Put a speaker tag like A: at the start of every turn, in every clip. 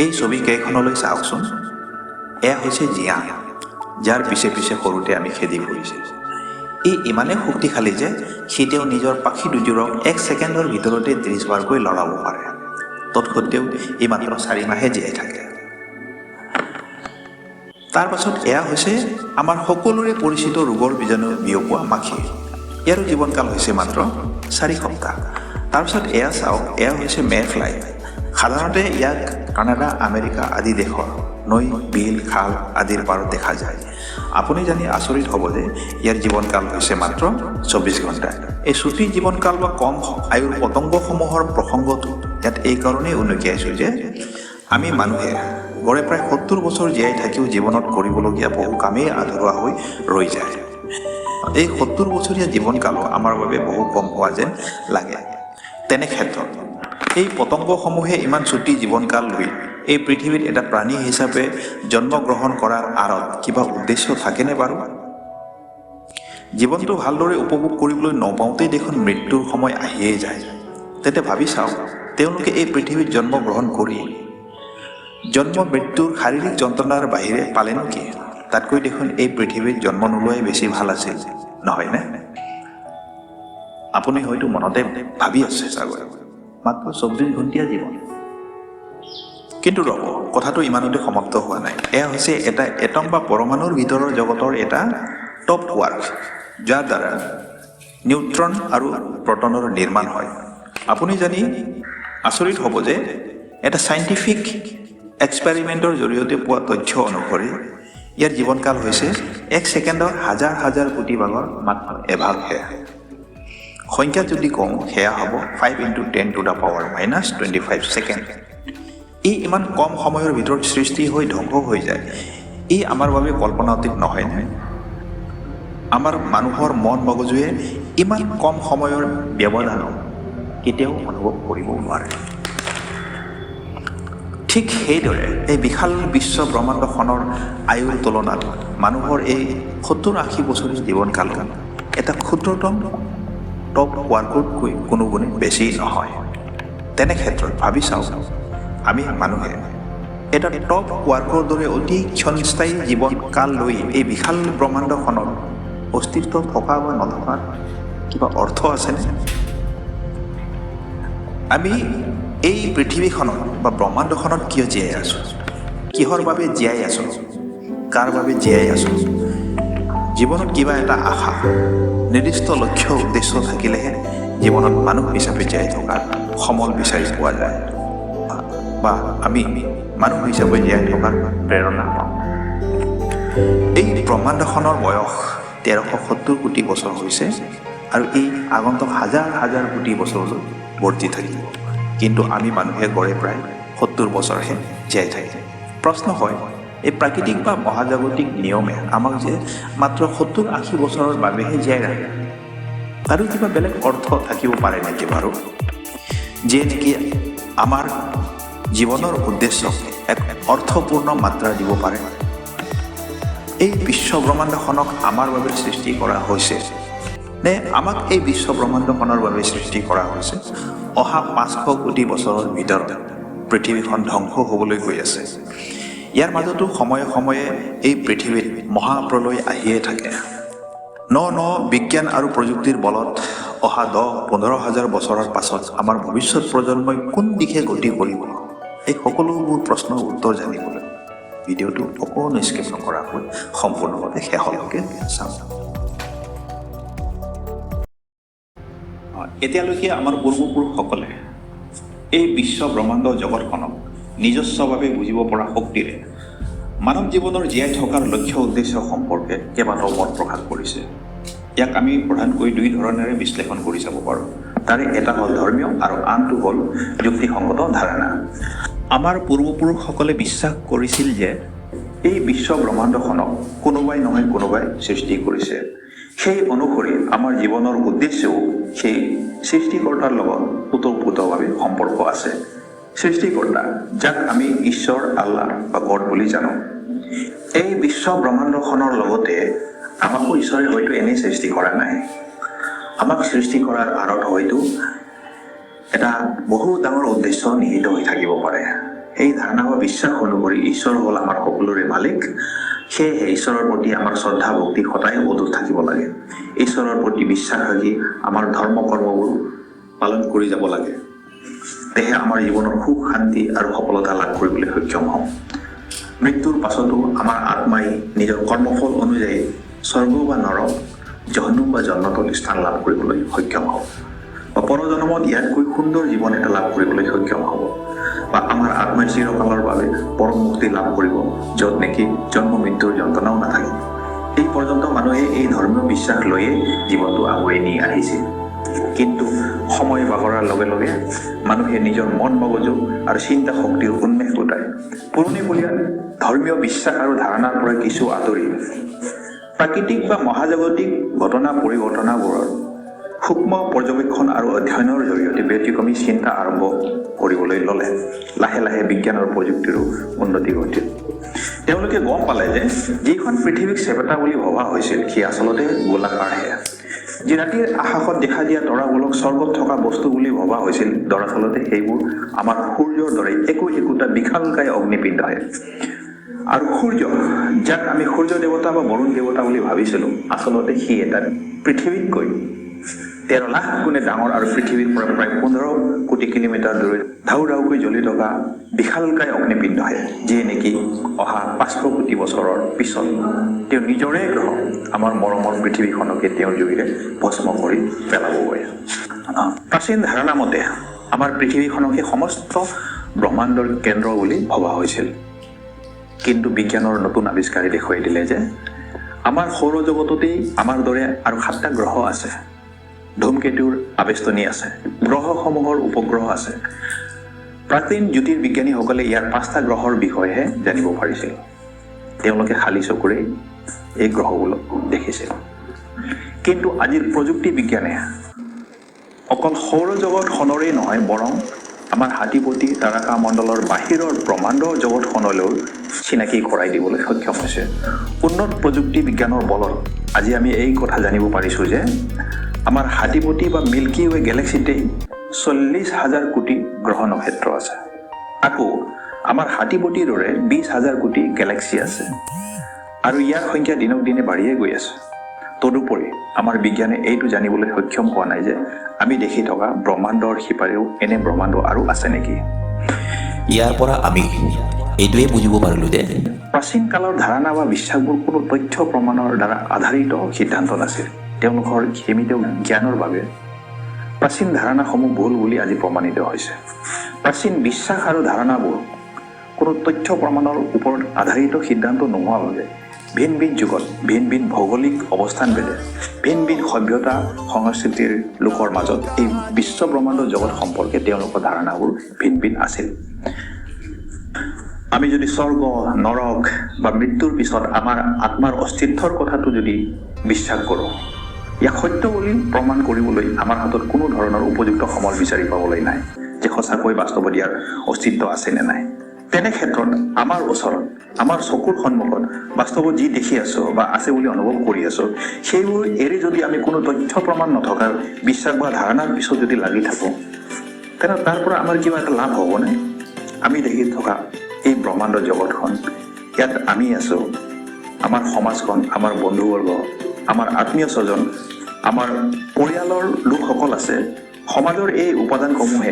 A: এই ছবি কেইখনলৈ চাওকচোন। এয়া হৈছে জিয়া, যাৰ পিছে পিছে সৰুতে আমি খেদি ফুৰিছিলোঁ। ই ইমানেই শক্তিশালী যে সি তেওঁ নিজৰ পাখি দুযোৰক 1 ছেকেণ্ডৰ ভিতৰতে 30 বাৰকৈ লৰাব পাৰে। তৎসত্বেও ই মাত্ৰ 4 মাহে জীয়াই থাকে। তাৰ পাছত এয়া হৈছে আমাৰ সকলোৰে পৰিচিত ৰোগৰ বীজাণু বিয়পোৱা মাখি। ইয়াৰো জীৱনকাল হৈছে মাত্ৰ 4 সপ্তাহ। তাৰপিছত এয়া চাওক, এয়া হৈছে মে ফ্লাই। সাধাৰণতে ইয়াক কানাডা, আমেৰিকা আদি দেশৰ নৈ, বিল, খাল আদিৰ পাৰত দেখা যায়। আপুনি জানি আচৰিত হ'ব যে ইয়াৰ জীৱনকাল হৈছে মাত্ৰ 24 ঘণ্টা। এই চুটি জীৱনকাল বা কম আয়ুৰ পতংগসমূহৰ প্ৰসংগটো ইয়াত এই কাৰণেই উনুকিয়াইছোঁ যে আমি মানুহে গড়ে প্ৰায় 70 বছৰ জীয়াই থাকিও জীৱনত কৰিবলগীয়া বহু কামেই আধৰুৱা হৈ ৰৈ যায়। এই 70 বছৰীয়া জীৱনকালো আমাৰ বাবে বহু কম হোৱা যেন লাগে। তেনে ক্ষেত্ৰত এই পতংগসমূহে ইমান চুটি জীৱনকাল লৈ এই পৃথিৱীত এটা প্ৰাণী হিচাপে জন্মগ্ৰহণ কৰাৰ আঁৰত কিবা উদ্দেশ্য থাকেনে বাৰু? জীৱনটো ভালদৰে উপভোগ কৰিবলৈ নপাওঁতেই দেখোন মৃত্যুৰ সময় আহিয়েই যায়। তেন্তে ভাবি চাওক, তেওঁলোকে এই পৃথিৱীত জন্মগ্ৰহণ কৰি জন্ম মৃত্যুৰ শাৰীৰিক যন্ত্ৰণাৰ বাহিৰে পালেনো কি? তাতকৈ দেখোন এই পৃথিৱীত জন্ম নোলোৱাই বেছি ভাল আছিল, নহয়নে? আপুনি হয়তো মনতে ভাবি আছে চাগৈ, মাত্ৰ 24 ঘণ্টীয়া জীৱন। কিন্তু ৰ'ব, কথাটো ইমানতে সমাপ্ত হোৱা নাই। এয়া হৈছে এটা এটম বা পৰমাণুৰ ভিতৰৰ জগতৰ এটা টপ ৱাৰ্ক, যাৰ দ্বাৰা নিউট্ৰন আৰু প্ৰটনৰ নিৰ্মাণ হয়। আপুনি জানি আচৰিত হ'ব যে এটা চাইণ্টিফিক এক্সপেৰিমেণ্টৰ জৰিয়তে পোৱা তথ্য অনুসৰি ইয়াৰ জীৱনকাল হৈছে 1 ছেকেণ্ডৰ হাজাৰ হাজাৰ কোটি ভাগৰ মাত্ৰ এভাগহে। সংখ্যাত যদি কওঁ সেয়া হ'ব 5 × 10⁻⁻25 ছেকেণ্ড। ই ইমান কম সময়ৰ ভিতৰত সৃষ্টি হৈ ধ্বংস হৈ যায়, ই আমাৰ বাবে কল্পনাতীত নহয়নে? আমাৰ মানুহৰ মন মগজুৱে ইমান কম সময়ৰ ব্যৱধানক কেতিয়াও অনুভৱ কৰিব নোৱাৰে। ঠিক সেইদৰে এই বিশাল বিশ্ব ব্ৰহ্মাণ্ডখনৰ আয়ুৰ তুলনাত মানুহৰ এই 70-80 বছৰীয়া জীৱনকাল এটা ক্ষুদ্ৰতম টপ ৱাৰ্কতকৈ কোনো গুণে বেছি নহয়। তেনে ক্ষেত্ৰত ভাবি চাওক, আমি মানুহে এটা টপ ৱাৰ্কৰ দৰে অতি ক্ষণস্থায়ী জীৱনকাল লৈ এই বিশাল ব্ৰহ্মাণ্ডখনৰ অস্তিত্ব থকা বা নথকাৰ কিবা অৰ্থ আছেনে? আমি এই পৃথিৱীখনত বা ব্ৰহ্মাণ্ডখনত কিয় জীয়াই আছোঁ? কিহৰ বাবে জীয়াই আছোঁ? কাৰ বাবে জীয়াই আছোঁ? জীৱনত কিবা এটা আশা, নিৰ্দিষ্ট লক্ষ্য উদ্দেশ্য থাকিলেহে জীৱনত মানুহ হিচাপে জীয়াই থকাৰ সমল বিচাৰি পোৱা যায়, বা আমি মানুহ হিচাপে জীয়াই থকাৰ প্ৰেৰণা পাওঁ। এই ব্ৰহ্মাণ্ডখনৰ বয়স 1370 কোটি বছৰ হৈছে আৰু এই আগন্তুক হাজাৰ হাজাৰ কোটি বছৰলৈ বৰ্তি থাকিব। কিন্তু আমি মানুহে গড়ে প্ৰায় 70 বছৰহে জীয়াই থাকে। প্ৰশ্ন হয়, এই প্ৰাকৃতিক বা মহাজাগতিক নিয়মে আমাক যে মাত্ৰ 70-80 বছৰৰ বাবেহে জীয়াই ৰাখে, তাৰো কিবা বেলেগ অৰ্থ থাকিব পাৰে নেকি বাৰু? যিয়ে নেকি আমাৰ জীৱনৰ উদ্দেশ্যক এক অৰ্থপূৰ্ণ মাত্ৰা দিব পাৰে। এই বিশ্ব ব্ৰহ্মাণ্ডখনক আমাৰ বাবে সৃষ্টি কৰা হৈছে নে আমাক এই বিশ্ব ব্ৰহ্মাণ্ডখনৰ বাবে সৃষ্টি কৰা হৈছে? অহা 500 কোটি বছৰৰ ভিতৰত পৃথিৱীখন ধ্বংস হ'বলৈ গৈ আছে। ইয়াৰ মাজতো সময়ে সময়ে এই পৃথিৱীত মহাপ্ৰলয় আহিয়ে থাকে। ন বিজ্ঞান আৰু প্ৰযুক্তিৰ বলত অহা 10-15 হাজাৰ বছৰৰ পাছত আমাৰ ভৱিষ্যত প্ৰজন্মই কোন দিশে গতি কৰিব? এই সকলোবোৰ প্ৰশ্নৰ উত্তৰ জানিবলৈ ভিডিঅ'টো অকণো স্কিপ নকৰাকৈ সম্পূৰ্ণভাৱে শেষলৈকে চাওক। এতিয়ালৈকে আমাৰ পূৰ্বপুৰুষসকলে এই বিশ্ব ব্ৰহ্মাণ্ড জগতখনক নিজস্বভাৱে বুজিব পৰা শক্তিৰে মানৱ জীৱনৰ জীয়াই থকাৰ লক্ষ্য উদ্দেশ্য সম্পৰ্কে কেইবাটাও মত প্ৰকাশ কৰিছে। ইয়াক আমি প্ৰধানকৈ 2 ধৰণেৰে বিশ্লেষণ কৰি চাব পাৰোঁ। তাৰে এটা হ'ল ধৰ্মীয় আৰু আনটো হ'ল যুক্তিসংগত ধাৰণা। আমাৰ পূৰ্বপুৰুষসকলে বিশ্বাস কৰিছিল যে এই বিশ্ব ব্ৰহ্মাণ্ডখনক কোনোবাই নহয় কোনোবাই সৃষ্টি কৰিছে। সেই অনুসৰি আমাৰ জীৱনৰ উদ্দেশ্যও সেই সৃষ্টিকৰ্তাৰ লগত ওতঃপ্ৰোতভাৱে সম্পৰ্ক আছে। সৃষ্টিকৰ্তা, যাক আমি ঈশ্বৰ, আল্লাহ বা গড বুলি জানো, এই বিশ্ব ব্ৰহ্মাণ্ডখনৰ লগতে আমাকো ঈশ্বৰে হয়তো এনেই সৃষ্টি কৰা নাই। আমাক সৃষ্টি কৰাৰ আঁৰত হয়তো এটা বহু ডাঙৰ উদ্দেশ্য নিহিত হৈ থাকিব পাৰে। এই ধাৰণা বা বিশ্বাস অনুসৰি ঈশ্বৰ হ'ল আমাৰ সকলোৰে মালিক। সেয়েহে ঈশ্বৰৰ প্ৰতি আমাৰ শ্ৰদ্ধা ভক্তি সদায় অটুট থাকিব লাগে। ঈশ্বৰৰ প্ৰতি বিশ্বাস ৰাখি আমাৰ ধৰ্ম কৰ্মবোৰ পালন কৰি যাব লাগে। তেহে আমাৰ জীৱনৰ সুখ শান্তি আৰু সফলতা লাভ কৰিবলৈ সক্ষম হওঁ। মৃত্যুৰ পাছতো আমাৰ আত্মাই নিজৰ কৰ্মফল অনুযায়ী স্বৰ্গ বা নৰক, জহন্নুম বা জন্নতত স্থান লাভ কৰিবলৈ সক্ষম হ'ব, বা পৰজন্মত ইয়াতকৈ সুন্দৰ জীৱন এটা লাভ কৰিবলৈ সক্ষম হ'ব, বা আমাৰ আত্মাই চিৰকালৰ বাবে পৰম মুক্তি লাভ কৰিব, য'ত নেকি জন্ম মৃত্যুৰ যন্ত্ৰণাও নাথাকে। এই পৰ্যন্ত মানুহে এই ধৰ্মীয় বিশ্বাস লৈয়ে জীৱনটো আগুৱাই নি আহিছিল। কিন্তু সময় বাগৰাৰ লগে লগে মানুহে নিজৰ মন মগজু আৰু চিন্তা শক্তিৰ উন্মেষ ঘটায় পুৰণিকলীয়া ধৰ্মীয় বিশ্বাস আৰু ধাৰণাৰ পৰা কিছু আঁতৰি প্ৰাকৃতিক বা মহাজাগতিক ঘটনা পৰিঘটনাবোৰৰ সূক্ষ্ম পৰ্যবেক্ষণ আৰু অধ্যয়নৰ জৰিয়তে ব্যতিক্ৰমী চিন্তা আৰম্ভ কৰিবলৈ ল'লে। লাহে লাহে বিজ্ঞান আৰু প্ৰযুক্তিৰো উন্নতি ঘটিল। তেওঁলোকে গম পালে যে যিখন পৃথিৱীক চেপেটা বুলি ভবা হৈছিল সি আচলতে গোলাকাৰহে। যি ৰাতিৰ আকাশত দেখা দিয়া তৰাবোৰক স্বৰ্গত থকা বস্তু বুলি ভবা হৈছিল, দৰাচলতে সেইবোৰ আমাৰ সূৰ্যৰ দৰে একোটা বিশালকায় অগ্নিপিণ্ডহে। আৰু সূৰ্য, যাক আমি সূৰ্য দেৱতা বা বৰুণ দেৱতা বুলি ভাবিছিলোঁ, আচলতে সি এটা পৃথিৱীতকৈ 13 লাখ গুণে ডাঙৰ আৰু পৃথিৱীৰ পৰা প্ৰায় 15 কোটি কিলোমিটাৰ দূৰৈত ধাউ ধাউকৈ জ্বলি থকা বিশালকায় অগ্নিপিণ্ডহে, যিয়ে নেকি অহা 500 কোটি বছৰৰ পিছত তেওঁ নিজৰে গ্ৰহ আমাৰ মৰমৰ পৃথিৱীখনকে তেওঁৰ জুইৰে ভস্ম কৰি পেলাবগৈ। প্ৰাচীন ধাৰণা মতে আমাৰ পৃথিৱীখনকে সমস্ত ব্ৰহ্মাণ্ডৰ কেন্দ্ৰ বুলি ভবা হৈছিল। কিন্তু বিজ্ঞানৰ নতুন আৱিষ্কাৰে দেখুৱাই দিলে যে আমাৰ সৌৰজগততেই আমাৰ দৰে আৰু 7টা গ্ৰহ আছে, ধূমকেতুৰ আবেষ্টনী আছে, গ্ৰহসমূহৰ উপগ্ৰহ আছে। প্ৰাচীন জ্যোতিৰ্বিজ্ঞানীসকলে ইয়াৰ 5টা গ্ৰহৰ বিষয়েহে জানিব পাৰিছিল। তেওঁলোকে খালী চকুৰে এই গ্ৰহবোৰ দেখিছিল। কিন্তু আজিৰ প্ৰযুক্তি বিজ্ঞানে অকল সৌৰজগতখনৰেই নহয়, বৰং আমাৰ হাতীপতি তাৰকামণ্ডলৰ বাহিৰৰ ব্ৰহ্মাণ্ড জগতখনলৈও চিনাকি কৰাই দিবলৈ সক্ষম হৈছে। উন্নত প্ৰযুক্তি বিজ্ঞানৰ বলত আজি আমি এই কথা জানিব পাৰিছোঁ যে আমাৰ হাতীপতি বা মিল্কী ৱে গেলেক্সিতেই 40,000 কোটি গ্ৰহ নক্ষত্ৰ আছে। আকৌ আমাৰ হাতীপতিৰ দৰে 20,000 কোটি গেলেক্সি আছে, আৰু ইয়াৰ সংখ্যা দিনক দিনে বাঢ়িয়ে গৈ আছে। তদুপৰি আমাৰ বিজ্ঞানে এইটো জানিবলৈ সক্ষম হোৱা নাই যে আমি দেখি থকা ব্ৰহ্মাণ্ডৰ সিপাৰেও এনে ব্ৰহ্মাণ্ড আৰু আছে নেকি।
B: ইয়াৰ পৰা আমি এইটোৱে বুজিব পাৰিলোঁ যে
A: প্ৰাচীন কালৰ ধাৰণা বা বিশ্বাসবোৰ কোনো তথ্য প্ৰমাণৰ দ্বাৰা আধাৰিত সিদ্ধান্ত নাছিল। তেওঁলোকৰ সীমিত জ্ঞানৰ বাবে প্ৰাচীন ধাৰণাসমূহ ভুল বুলি আজি প্ৰমাণিত হৈছে। প্ৰাচীন বিশ্বাস আৰু ধাৰণাবোৰ কোনো তথ্য প্ৰমাণৰ ওপৰত আধাৰিত সিদ্ধান্ত নোহোৱা বাবে ভিন ভিন যুগত ভিন ভিন ভৌগোলিক অৱস্থানভেদে ভিন ভিন সভ্যতা সংস্কৃতিৰ লোকৰ মাজত এই বিশ্ব ব্ৰহ্মাণ্ড জগত সম্পৰ্কে তেওঁলোকৰ ধাৰণাবোৰ ভিন ভিন আছিল। আমি যদি স্বৰ্গ, নৰক বা মৃত্যুৰ পিছত আমাৰ আত্মাৰ অস্তিত্বৰ কথাটো যদি বিশ্বাস কৰোঁ, ইয়াক সত্য বুলি প্ৰমাণ কৰিবলৈ আমাৰ হাতত কোনো ধৰণৰ উপযুক্ত সমল বিচাৰি পাবলৈ নাই যে সঁচাকৈ বাস্তৱত ইয়াৰ অস্তিত্ব আছে নে নাই। তেনে ক্ষেত্ৰত আমাৰ ওচৰত, আমাৰ চকুৰ সন্মুখত বাস্তৱত যি দেখি আছোঁ বা আছে বুলি অনুভৱ কৰি আছোঁ, সেইবোৰ এৰি যদি আমি কোনো তথ্য প্ৰমাণ নথকা বিশ্বাস বা ধাৰণাৰ পিছত যদি লাগি থাকোঁ, তেনে তাৰ পৰা আমাৰ কিবা এটা লাভ হ'বনে? আমি দেখি থকা এই ব্ৰহ্মাণ্ড জগতখন, ইয়াত আমি আছোঁ, আমাৰ সমাজখন, আমাৰ বন্ধুবৰ্গ, আমাৰ আত্মীয় স্বজন, আমাৰ পৰিয়ালৰ লোকসকল আছে। সমাজৰ এই উপাদানসমূহে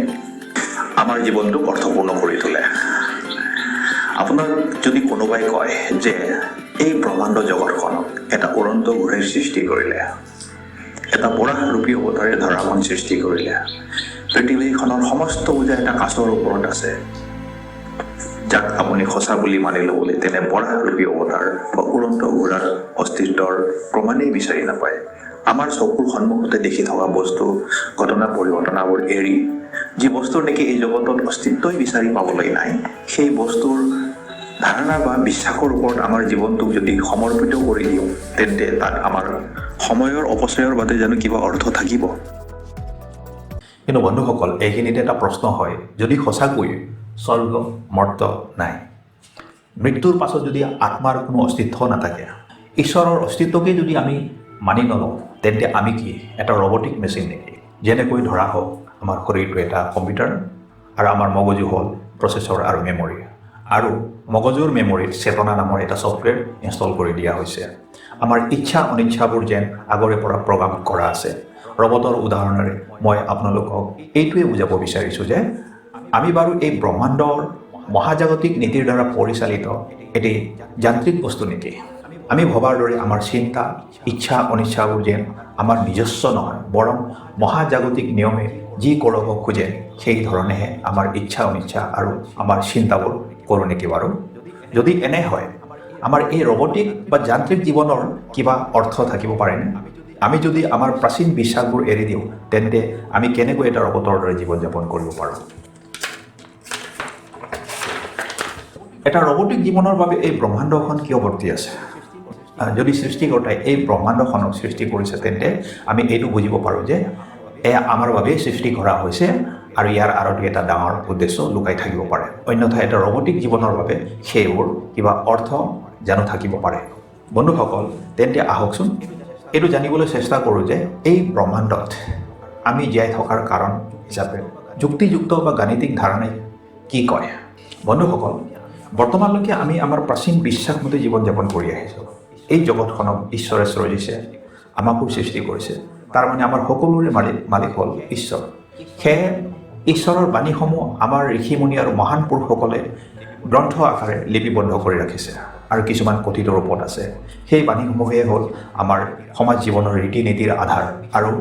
A: আমাৰ জীৱনটোক অৰ্থপূৰ্ণ কৰি তোলে। আপোনাক যদি কোনোবাই কয় যে এই ব্ৰহ্মাণ্ড জগতখনক এটা উৰন্ত ঘোঁৰাই সৃষ্টি কৰিলে, এটা বৰাহৰূপী অৱতাৰে ধৰাখন সৃষ্টি কৰিলে, পৃথিৱীখনৰ সমস্ত বোজা এটা কাছৰ ওপৰত আছে, যাক আপুনি সঁচা বুলি মানি ল'বলৈ তেনে বৰাহৰূপী অৱতাৰ বা উৰন্ত ঘোঁৰাৰ অস্তিত্বৰ প্ৰমাণেই বিচাৰি নাপায়। আমাৰ চকুৰ সন্মুখতে দেখি থকা বস্তু, ঘটনা পৰিঘটনাবোৰ এৰি যি বস্তুৰ নেকি এই জগতত অস্তিত্বই বিচাৰি পাবলৈ নাই, সেই বস্তুৰ ধাৰণা বা বিশ্বাসৰ ওপৰত আমাৰ জীৱনটোক যদি সমৰ্পিত কৰি দিওঁ, তেন্তে তাত আমাৰ সময়ৰ অপচয়ৰ বাদে জানো কিবা অৰ্থ থাকিব?
B: কিন্তু বন্ধুসকল, এইখিনিতে এটা প্ৰশ্ন হয়, যদি সঁচাকৈ স্বৰ্গ মৰ্ত নাই, মৃত্যুৰ পাছত যদি আত্মাৰ কোনো অস্তিত্ব নাথাকে, ঈশ্বৰৰ অস্তিত্বকেই যদি আমি মানি নলওঁ, তেন্তে আমি কি এটা ৰবটিক মেচিন নেকি? যেনেকৈ ধৰা হওক আমাৰ শৰীৰটো এটা কম্পিউটাৰ আৰু আমাৰ মগজু হ'ল প্ৰচেছৰ আৰু মেমৰি আৰু মগজুৰ মেমৰিত চেতনা নামৰ এটা ছফ্টৱেৰ ইনষ্টল কৰি দিয়া হৈছে আমাৰ ইচ্ছা অনিচ্ছাবোৰ যেন আগৰে পৰা প্ৰগ্ৰাম কৰা আছে ৰবটৰ উদাহৰণেৰে মই আপোনালোকক এইটোৱে বুজাব বিচাৰিছোঁ যে আমি বাৰু এই ব্ৰহ্মাণ্ডৰ মহাজাগতিক নীতিৰ দ্বাৰা পৰিচালিত এটি যান্ত্ৰিক বস্তু নেকি আমি ভবাৰ দৰে আমাৰ চিন্তা ইচ্ছা অনিচ্ছাবোৰ যেন আমাৰ নিজস্ব নহয় বৰং মহাজাগতিক নিয়মে যি কৰিব খোজে সেই ধৰণেহে আমাৰ ইচ্ছা অনিচ্ছা আৰু আমাৰ চিন্তাবোৰ কৰোঁ নেকি বাৰু যদি এনে হয় আমাৰ এই ৰবটিক বা যান্ত্ৰিক জীৱনৰ কিবা অৰ্থ থাকিব পাৰেনে আমি যদি আমাৰ প্ৰাচীন বিশ্বাসবোৰ এৰি দিওঁ তেন্তে আমি কেনেকৈ এটা ৰবটৰ দৰে জীৱন যাপন কৰিব পাৰোঁ এটা ৰবটিক জীৱনৰ বাবে এই ব্ৰহ্মাণ্ডখন কিয় বৰ্তি আছে যদি সৃষ্টিকৰ্তাই এই ব্ৰহ্মাণ্ডখনক সৃষ্টি কৰিছে তেন্তে আমি এইটো বুজিব পাৰোঁ যে এয়া আমাৰ বাবে সৃষ্টি কৰা হৈছে আৰু ইয়াৰ আঁৰতো এটা ডাঙৰ উদ্দেশ্য লুকাই থাকিব পাৰে অন্যথা এটা ৰবটিক জীৱনৰ বাবে সেইবোৰ কিবা অৰ্থ জানো থাকিব পাৰে বন্ধুসকল তেন্তে আহকচোন এইটো জানিবলৈ চেষ্টা কৰোঁ যে এই ব্ৰহ্মাণ্ডত আমি জীয়াই থকাৰ কাৰণ হিচাপে যুক্তিযুক্ত বা গাণিতিক ধাৰণাই কি কয় বন্ধুসকল বৰ্তমানলৈকে আমি আমাৰ প্ৰাচীন বিশ্বাসমতে জীৱন যাপন কৰি আহিছোঁ এই জগতখনক ঈশ্বৰে সৃজিছে আমাকো সৃষ্টি কৰিছে তাৰমানে আমাৰ সকলোৰে মালিক হ'ল ঈশ্বৰ সেয়ে ঈশ্বৰৰ বাণীসমূহ আমাৰ ঋষিমুনি আৰু মহান পুৰুষসকলে গ্ৰন্থ আকাৰে লিপিবদ্ধ কৰি ৰাখিছে আৰু কিছুমান কথিত ৰূপত আছে সেই বাণীসমূহে হ'ল আমাৰ সমাজ জীৱনৰ ৰীতি নীতিৰ আধাৰ আৰু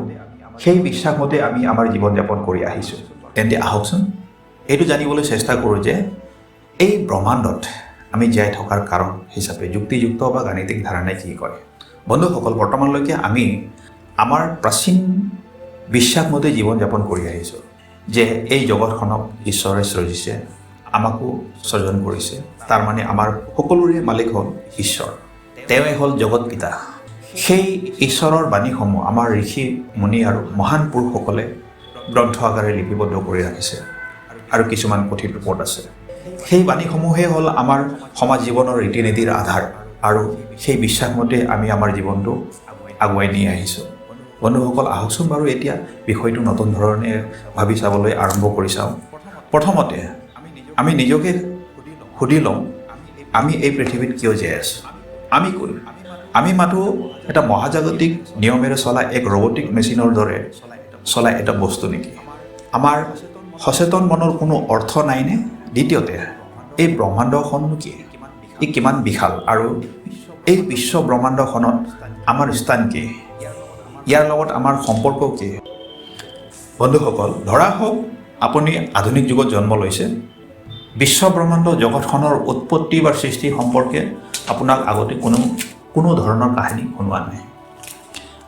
B: সেই বিশ্বাসমতে আমি আমাৰ জীৱন যাপন কৰি আহিছোঁ তেন্তে আহকচোন এইটো জানিবলৈ চেষ্টা কৰোঁ যে এই ব্ৰহ্মাণ্ডত আমি জীয়াই থকাৰ কাৰণ হিচাপে যুক্তিযুক্ত বা গাণিতিক ধাৰণাই কি কয় বন্ধুসকল বৰ্তমানলৈকে আমি আমাৰ প্ৰাচীন বিশ্বাসমতে জীৱন যাপন কৰি আহিছোঁ যে এই জগতখনক ঈশ্বৰে সৃজিছে আমাকো সৃজন কৰিছে তাৰমানে আমাৰ সকলোৰে মালিক হ'ল ঈশ্বৰ তেওঁৱে হ'ল জগত পিতা সেই ঈশ্বৰৰ বাণীসমূহ আমাৰ ঋষি মুনি আৰু মহান পুৰুষসকলে গ্ৰন্থ আকাৰে লিপিবদ্ধ কৰি ৰাখিছে আৰু কিছুমান কথিত ৰূপত আছে সেই বাণীসমূহে হ'ল আমাৰ সমাজ জীৱনৰ ৰীতি নীতিৰ আধাৰ আৰু সেই বিশ্বাসমতে আমি আমাৰ জীৱনটো আগুৱাই নি আহিছোঁ বন্ধুসকল আহকচোন বাৰু এতিয়া বিষয়টো নতুন ধৰণে ভাবি চাবলৈ আৰম্ভ কৰি চাওঁ প্ৰথমতে আমি নিজকে সুধি লওঁ আমি এই পৃথিৱীত কিয় জীয়াই আছোঁ আমি কোন আমি মাথো এটা মহাজাগতিক নিয়মেৰে চলা এক ৰবটিক মেচিনৰ দৰে চলা এটা বস্তু নেকি আমাৰ সচেতন মনৰ কোনো অৰ্থ নাইনে দ্বিতীয়তে এই ব্ৰহ্মাণ্ডখন কি ই কিমান বিশাল আৰু এই বিশ্ব ব্ৰহ্মাণ্ডখনত আমাৰ স্থান কি ইয়াৰ লগত আমাৰ সম্পৰ্ক কি বন্ধুসকল ধৰা হওক আপুনি আধুনিক যুগত জন্ম লৈছে বিশ্ব ব্ৰহ্মাণ্ড জগতখনৰ উৎপত্তি বা সৃষ্টি সম্পৰ্কে আপোনাক আগতে কোনো ধৰণৰ কাহিনী শুনোৱা নাই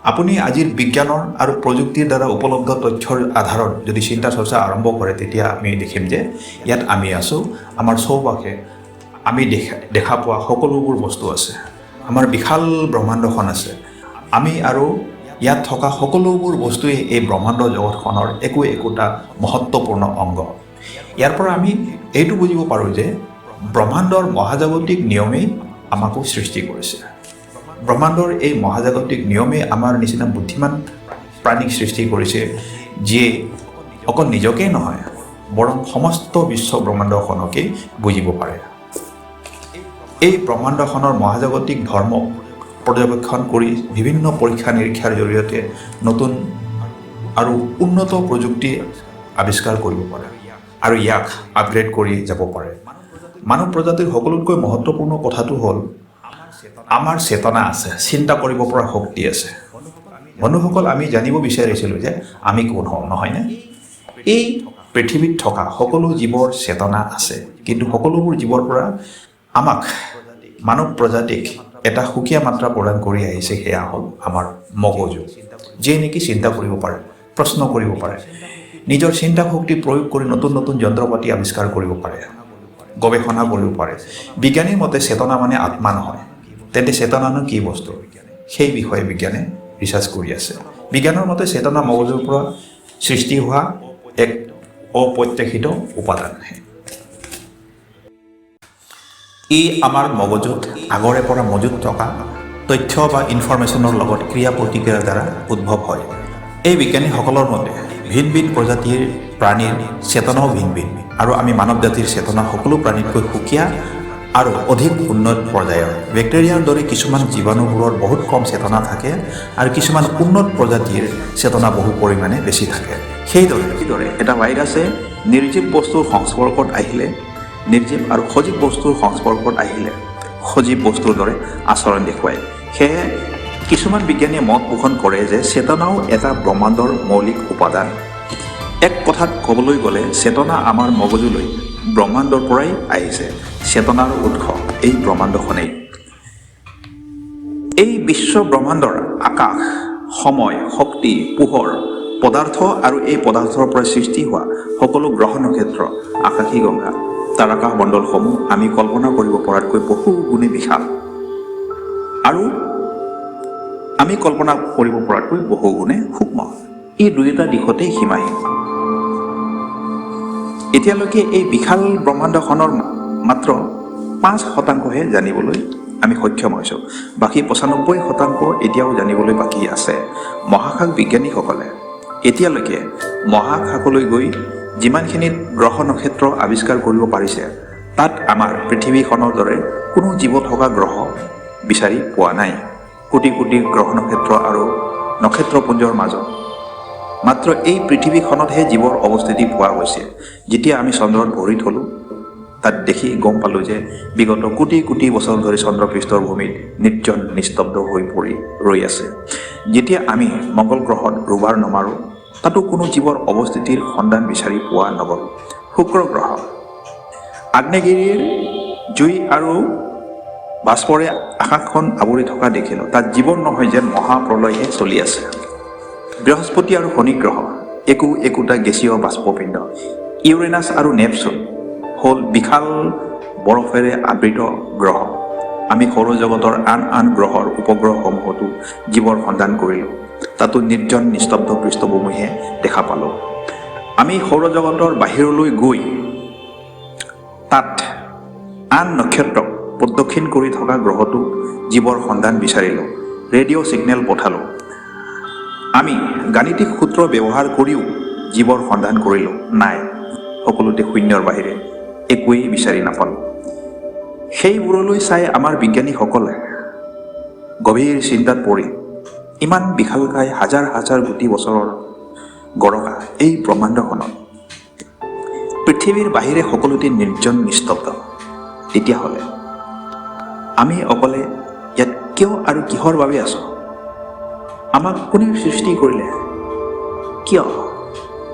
B: আপুনি আজিৰ বিজ্ঞানৰ আৰু প্ৰযুক্তিৰ দ্বাৰা উপলব্ধ তথ্যৰ আধাৰত যদি চিন্তা চৰ্চা আৰম্ভ কৰে তেতিয়া আমি দেখিম যে ইয়াত আমি আছোঁ আমাৰ চৌপাশে আমি দেখা পোৱা সকলোবোৰ বস্তু আছে আমাৰ বিশাল ব্ৰহ্মাণ্ডখন আছে আমি আৰু ইয়াত থকা সকলোবোৰ বস্তুৱে এই ব্ৰহ্মাণ্ড জগতখনৰ একোটা মহত্বপূৰ্ণ অংগ ইয়াৰ পৰা আমি এইটো বুজিব পাৰোঁ যে ব্ৰহ্মাণ্ডৰ মহাজাগতিক নিয়মেই আমাকো সৃষ্টি কৰিছে ব্ৰহ্মাণ্ডৰ এই মহাজাগতিক নিয়মে আমাৰ নিচিনা বুদ্ধিমান প্ৰাণীক সৃষ্টি কৰিছে যিয়ে অকল নিজকেই নহয় বৰং সমস্ত বিশ্ব ব্ৰহ্মাণ্ডখনকেই বুজিব পাৰে এই ব্ৰহ্মাণ্ডখনৰ মহাজাগতিক ধৰ্ম পৰ্যবেক্ষণ কৰি বিভিন্ন পৰীক্ষা নিৰীক্ষাৰ জৰিয়তে নতুন আৰু উন্নত প্ৰযুক্তি আৱিষ্কাৰ কৰিব পাৰে আৰু ইয়াক আপগ্ৰেড কৰি যাব পাৰে মানৱ প্ৰজাতিৰ সকলোতকৈ মহত্বপূৰ্ণ কথাটো হ'ল আমাৰ চেতনা আছে চিন্তা কৰিব পৰা শক্তি আছে বন্ধুসকল আমি জানিব বিচাৰিছিলোঁ যে আমি কোন হওঁ নহয়নে এই পৃথিৱীত থকা সকলো জীৱৰ চেতনা আছে কিন্তু সকলোবোৰ জীৱৰ পৰা আমাক মানৱ প্ৰজাতিক এটা সুকীয়া মাত্ৰা প্ৰদান কৰি আহিছে সেয়া হ'ল আমাৰ মগজু যিয়ে নেকি চিন্তা কৰিব পাৰে প্ৰশ্ন কৰিব পাৰে নিজৰ চিন্তা শক্তি প্ৰয়োগ কৰি নতুন নতুন যন্ত্ৰপাতি আৱিষ্কাৰ কৰিব পাৰে গৱেষণা কৰিব পাৰে বিজ্ঞানীৰ মতে চেতনা মানে আত্মা নহয় তেন্তে চেতনানো কি বস্তু সেই বিষয়ে বিজ্ঞানে ৰিচাৰ্চ কৰি আছে বিজ্ঞানৰ মতে চেতনা মগজুৰ পৰা সৃষ্টি হোৱা এক অপ্ৰত্যাশিত উপাদান ই আমাৰ মগজুত আগৰে পৰা মজুত থকা তথ্য বা ইনফৰমেশ্যনৰ লগত ক্ৰিয়া প্ৰতিক্ৰিয়াৰ দ্বাৰা উদ্ভৱ হয় এই বিজ্ঞানীসকলৰ মতে ভিন ভিন প্ৰজাতিৰ প্ৰাণীৰ চেতনাও ভিন ভিন আৰু আমি মানৱ জাতিৰ চেতনা সকলো প্ৰাণীতকৈ সুকীয়া আৰু অধিক উন্নত পৰ্যায়ৰ। বেক্টেৰিয়াৰ দৰে কিছুমান জীৱাণুবোৰৰ বহুত কম চেতনা থাকে আৰু কিছুমান উন্নত প্ৰজাতিৰ চেতনা বহু পৰিমাণে বেছি থাকে। সেইদৰে এটা ভাইৰাছে নিৰ্জীৱ বস্তুৰ সংস্পৰ্শত আহিলে, নিৰ্জীৱ আৰু সজীৱ বস্তুৰ সংস্পৰ্শত আহিলে সজীৱ বস্তুৰ দৰে আচৰণ দেখুৱায়। সেয়ে কিছুমান বিজ্ঞানীয়ে মত পোষণ কৰে যে চেতনাও এটা ব্ৰহ্মাণ্ডৰ মৌলিক উপাদান। এক কথাত ক'বলৈ গ'লে চেতনা আমাৰ মগজুলৈ ব্ৰহ্মাণ্ডৰ পৰাই আহিছে। চেতনাৰ উৎস এই ব্ৰহ্মাণ্ডখনেই। এই বিশ্ব ব্ৰহ্মাণ্ডৰ আকাশ, সময়, শক্তি, পোহৰ, পদাৰ্থ আৰু এই পদাৰ্থৰ পৰা সৃষ্টি হোৱা সকলো গ্ৰহ নক্ষত্ৰ, আকাশীগংগা, তাৰকা মণ্ডলসমূহ আমি কল্পনা কৰিব পৰাতকৈ বহু গুণে বিশাল আৰু আমি কল্পনা কৰিব পৰাতকৈ বহু গুণে সূক্ষ্ম। এই দুয়োটা দিশতেই সীমাহীন। এতিয়ালৈকে এই বিশাল ব্ৰহ্মাণ্ডখনৰ মাত্ৰ 5% জানিবলৈ আমি সক্ষম হৈছোঁ। বাকী 95% এতিয়াও জানিবলৈ বাকী আছে। মহাকাশ বিজ্ঞানীসকলে এতিয়ালৈকে মহাকাশলৈ গৈ যিমানখিনিত গ্ৰহ নক্ষত্ৰ আৱিষ্কাৰ কৰিব পাৰিছে, তাত আমাৰ পৃথিৱীখনৰ দৰে কোনো জীৱ থকা গ্ৰহ বিচাৰি পোৱা নাই। কোটি কোটি গ্ৰহ নক্ষত্ৰ আৰু নক্ষত্ৰপুঞ্জৰ মাজত মাত্ৰ এই পৃথিৱীখনতহে জীৱৰ অৱস্থিতি পোৱা গৈছে। যেতিয়া আমি চন্দ্ৰত ভৰি থলোঁ, তাত দেখি গম পালোঁ যে বিগত কোটি কোটি বছৰ ধৰি চন্দ্ৰপৃষ্ঠৰ ভূমিত নিৰ্জন নিস্তব্ধ হৈ পৰি ৰৈ আছে। যেতিয়া আমি মংগল গ্ৰহত ৰোভাৰ নমাৰোঁ, তাতো কোনো জীৱৰ অৱস্থিতিৰ সন্ধান বিচাৰি পোৱা নগ'ল। শুক্ৰ গ্ৰহ আগ্নেয়গিৰিৰ জুই আৰু বাষ্পৰে আকাশখন আৱৰি থকা দেখিলোঁ। তাত জীৱন নহয়, যেন মহাপ্ৰলয়হে চলি আছে। বৃহস্পতি আৰু শনি গ্ৰহ একোটা গেছীয় বাষ্পপিণ্ড। ইউৰেনাছ আৰু নেপচুন হ'ল বিশাল বৰফেৰে আবৃত গ্ৰহ। আমি সৌৰজগতৰ আন গ্ৰহৰ উপগ্ৰহসমূহতো জীৱৰ সন্ধান কৰিলোঁ। তাতো নিৰ্জন নিস্তব্ধ পৃষ্ঠভূমিহে দেখা পালোঁ। আমি সৌৰজগতৰ বাহিৰলৈ গৈ তাত আন নক্ষত্ৰক প্ৰদক্ষিণ কৰি থকা গ্ৰহতো জীৱৰ সন্ধান বিচাৰিলোঁ। ৰেডিঅ' ছিগনেল পঠালোঁ। আমি গাণিতিক সূত্ৰ ব্যৱহাৰ কৰিও জীৱৰ সন্ধান কৰিলোঁ। নাই, সকলোতে শূন্যৰ বাহিৰে একোৱেই বিচাৰি নাপালোঁ। সেইবোৰলৈ চাই আমাৰ বিজ্ঞানীসকলে গভীৰ চিন্তাত পৰি ইমান বিশালকায় হাজাৰ হাজাৰ কোটি বছৰৰ গৰকা এই ব্ৰহ্মাণ্ডখনত পৃথিৱীৰ বাহিৰে সকলোতে নিৰ্জন নিস্তব্ধ। তেতিয়াহ'লে আমি অকলে ইয়াত কিয় আৰু কিহৰ বাবে আছোঁ? আমাক কোনে সৃষ্টি কৰিলে? কিয়?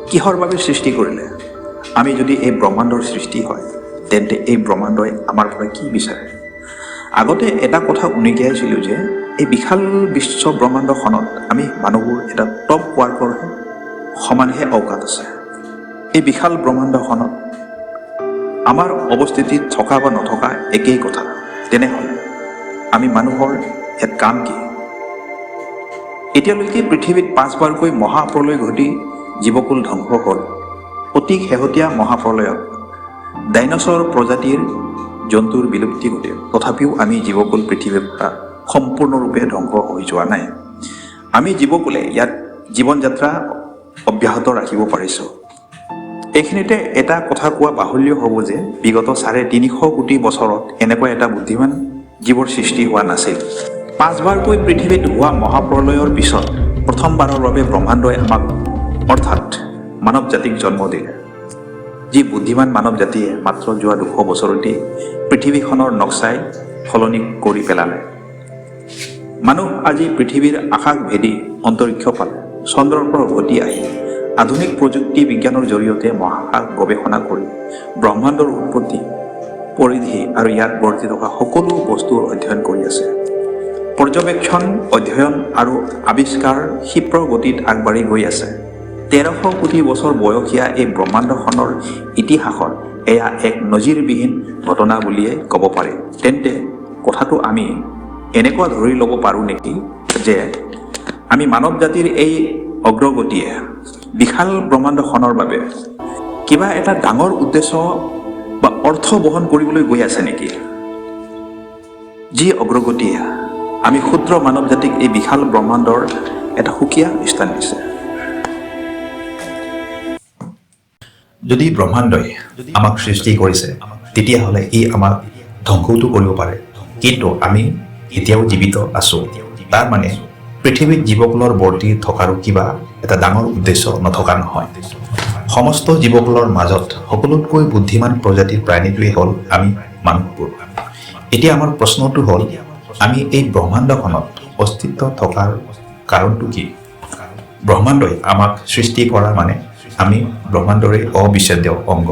B: কিহৰ বাবে সৃষ্টি কৰিলে? আমি যদি এই ব্ৰহ্মাণ্ডৰ সৃষ্টি হয়, তেন্তে এই ব্ৰহ্মাণ্ডই আমাৰ পৰা কি বিচাৰে? আগতে এটা কথা উনুকিয়াইছিলোঁ যে এই বিশাল বিশ্ব ব্ৰহ্মাণ্ডখনত আমি মানুহবোৰ এটা টপ ৱাৰ্কৰ সমানহে অৱকাশ আছে। এই বিশাল ব্ৰহ্মাণ্ডখনত আমাৰ অৱস্থিতিত থকা বা নথকা একেই কথা। তেনেহ'লে আমি মানুহৰ ইয়াত কাম কি? এতিয়ালৈকে পৃথিৱীত 5 বাৰকৈ মহাপ্ৰলয় ঘটি জীৱকুল ধ্বংস হ'ল। অতি শেহতীয়া মহাপ্ৰলয়ত ডাইনছৰ প্ৰজাতিৰ জন্তুৰ বিলুপ্তি ঘটিল। তথাপিও আমি জীৱকুল পৃথিৱীৰ পৰা সম্পূৰ্ণৰূপে ধ্বংস হৈ যোৱা নাই। আমি জীৱকুলে ইয়াত জীৱন যাত্ৰা অব্যাহত ৰাখিব পাৰিছোঁ। এইখিনিতে এটা কথা কোৱা বাহুল্য হ'ব যে বিগত 350 কোটি বছৰত এনেকুৱা এটা বুদ্ধিমান জীৱৰ সৃষ্টি হোৱা নাছিল। 5 বাৰকৈ পৃথিৱীত হোৱা মহাপ্ৰলয়ৰ পিছত প্ৰথমবাৰৰ বাবে ব্ৰহ্মাণ্ডই আমাক অৰ্থাৎ মানৱ জাতিক জন্ম দিলে। যি বুদ্ধিমান মানৱ জাতিয়ে মাত্ৰ যোৱা 200 বছৰতেই পৃথিৱীখনৰ নক্সাই সলনি কৰি পেলালে। মানুহ আজি পৃথিৱীৰ আকাশ ভেদী অন্তৰিক্ষ পালে। চন্দ্ৰৰ পৰা উভতি আহি আধুনিক প্ৰযুক্তি বিজ্ঞানৰ জৰিয়তে মহাকাশ গৱেষণা কৰি ব্ৰহ্মাণ্ডৰ উৎপত্তি, পৰিধি আৰু ইয়াত বৰ্তি থকা সকলো বস্তুৰ অধ্যয়ন কৰি আছে। পৰ্যবেক্ষণ, অধ্যয়ন আৰু আৱিষ্কাৰ ক্ষিপ্ৰ গতিত আগবাঢ়ি গৈ আছে। 1300 কোটি বছৰ বয়সীয়া এই ব্ৰহ্মাণ্ডখনৰ ইতিহাসত এয়া এক নজিৰবিহীন ঘটনা বুলিয়ে ক'ব পাৰি। তেন্তে কথাটো আমি এনেকুৱা ধৰি ল'ব পাৰোঁ নেকি যে আমি মানৱ জাতিৰ এই অগ্ৰগতিয়ে বিশাল ব্ৰহ্মাণ্ডখনৰ বাবে কিবা এটা ডাঙৰ উদ্দেশ্য বা অৰ্থ বহন কৰিবলৈ গৈ আছে নেকি? যি অগ্ৰগতিয়ে আমি ক্ষুদ্ৰ মানৱ জাতিক এই বিশাল ব্ৰহ্মাণ্ডৰ এটা সুকীয়া স্থান দিছে। যদি ব্ৰহ্মাণ্ডই আমাক সৃষ্টি কৰিছে তেতিয়াহ'লে ই আমাক ধ্বংসটো কৰিব পাৰে, কিন্তু আমি এতিয়াও জীৱিত আছোঁ। তাৰ মানে পৃথিৱীত জীৱকুলৰ বৰ্তি থকাৰো কিবা এটা ডাঙৰ উদ্দেশ্য নথকা নহয়। সমস্ত জীৱকুলৰ মাজত সকলোতকৈ বুদ্ধিমান প্ৰজাতিৰ প্ৰাণীটোৱেই হ'ল আমি মানুহবোৰ। এতিয়া আমাৰ প্ৰশ্নটো হ'ল, আমি এই ব্ৰহ্মাণ্ডখনত অস্তিত্ব থকাৰ কাৰণটো কি? ব্ৰহ্মাণ্ডই আমাক সৃষ্টি কৰা মানে আমি ব্ৰহ্মাণ্ডৰে অবিচ্ছেদ্য অংগ।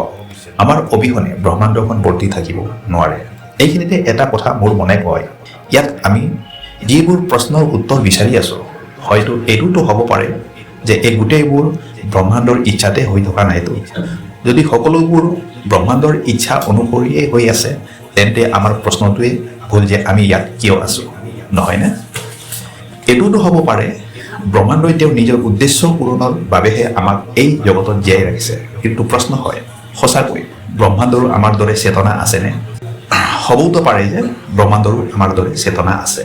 B: আমাৰ অবিহনে ব্ৰহ্মাণ্ডখন বৰ্তি থাকিব নোৱাৰে। এইখিনিতে এটা কথা মোৰ মনে কয়, ইয়াত আমি যিবোৰ প্ৰশ্নৰ উত্তৰ বিচাৰি আছোঁ, হয়তো এইটোতো হ'ব পাৰে যে এই গোটেইবোৰ ব্ৰহ্মাণ্ডৰ ইচ্ছাতে হৈ থকা নাইতো। যদি সকলোবোৰ ব্ৰহ্মাণ্ডৰ ইচ্ছা অনুসৰিয়ে হৈ আছে, তেন্তে আমাৰ প্ৰশ্নটোৱে ভুল যে আমি ইয়াত কিয় আছোঁ, নহয়নে? এইটোতো হ'ব পাৰে ব্ৰহ্মাণ্ডই তেওঁৰ নিজৰ উদ্দেশ্য পূৰণৰ বাবেহে আমাক এই জগতত জীয়াই ৰাখিছে। কিন্তু প্ৰশ্ন হয়, সঁচাকৈ ব্ৰহ্মাণ্ডৰো আমাৰ দৰে চেতনা আছেনে? হ'বওতো পাৰে যে ব্ৰহ্মাণ্ডৰো আমাৰ দৰে চেতনা আছে।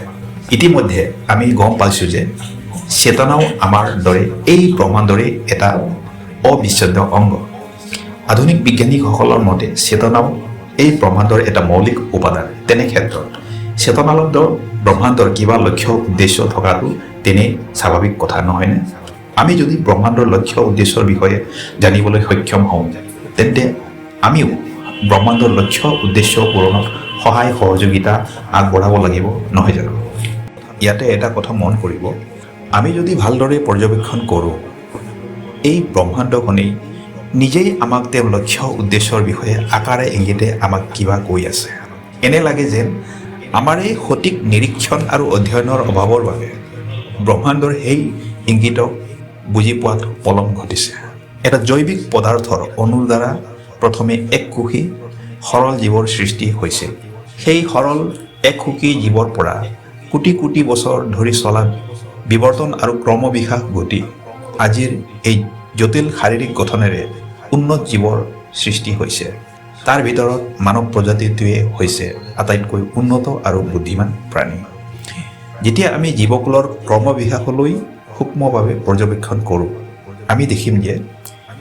B: ইতিমধ্যে আমি গম পাইছোঁ যে চেতনাও আমাৰ দৰে এই ব্ৰহ্মাণ্ডৰে এটা অবিচ্ছেদ্য অংগ। আধুনিক বিজ্ঞানীসকলৰ মতে চেতনাও এই ব্ৰহ্মাণ্ডৰ এটা মৌলিক উপাদান। তেনে ক্ষেত্ৰত চেতনালব্ধ ব্ৰহ্মাণ্ডৰ কিবা লক্ষ্য উদ্দেশ্য থকাটো তেনেই স্বাভাৱিক কথা, নহয়নে? আমি যদি ব্ৰহ্মাণ্ডৰ লক্ষ্য উদ্দেশ্যৰ বিষয়ে জানিবলৈ সক্ষম হওঁ, তেন্তে আমিও ব্ৰহ্মাণ্ডৰ লক্ষ্য উদ্দেশ্য পূৰণত সহায় সহযোগিতা আগবঢ়াব লাগিব, নহয় জানো? ইয়াতে এটা কথা মন কৰিব, আমি যদি ভালদৰে পৰ্যবেক্ষণ কৰোঁ, এই ব্ৰহ্মাণ্ডখনেই নিজেই আমাক তেওঁৰ লক্ষ্য উদ্দেশ্যৰ বিষয়ে আকাৰে ইংগিতে আমাক কিবা কৈ আছে। এনে লাগে যেন আমাৰ এই সঠিক নিৰীক্ষণ আৰু অধ্যয়নৰ অভাৱৰ বাবে ব্ৰহ্মাণ্ডৰ সেই ইংগিতক বুজি পোৱাত পলম ঘটিছে। এটা জৈৱিক পদাৰ্থৰ অণুৰ দ্বাৰা প্ৰথমে এককোষী সৰল জীৱৰ সৃষ্টি হৈছিল। সেই সৰল এককোষী জীৱৰ পৰা কোটি কোটি বছৰ ধৰি চলা বিৱৰ্তন আৰু ক্ৰমবিকাশ ঘটি আজিৰ এই জটিল শাৰীৰিক গঠনেৰে উন্নত জীৱৰ সৃষ্টি হৈছে। তাৰ ভিতৰত মানৱ প্ৰজাতিটোৱে হৈছে আটাইতকৈ উন্নত আৰু বুদ্ধিমান প্ৰাণী। যেতিয়া আমি জীৱকুলৰ ক্ৰমবিকাশলৈ সূক্ষ্মভাৱে পৰ্যবেক্ষণ কৰোঁ, আমি দেখিম যে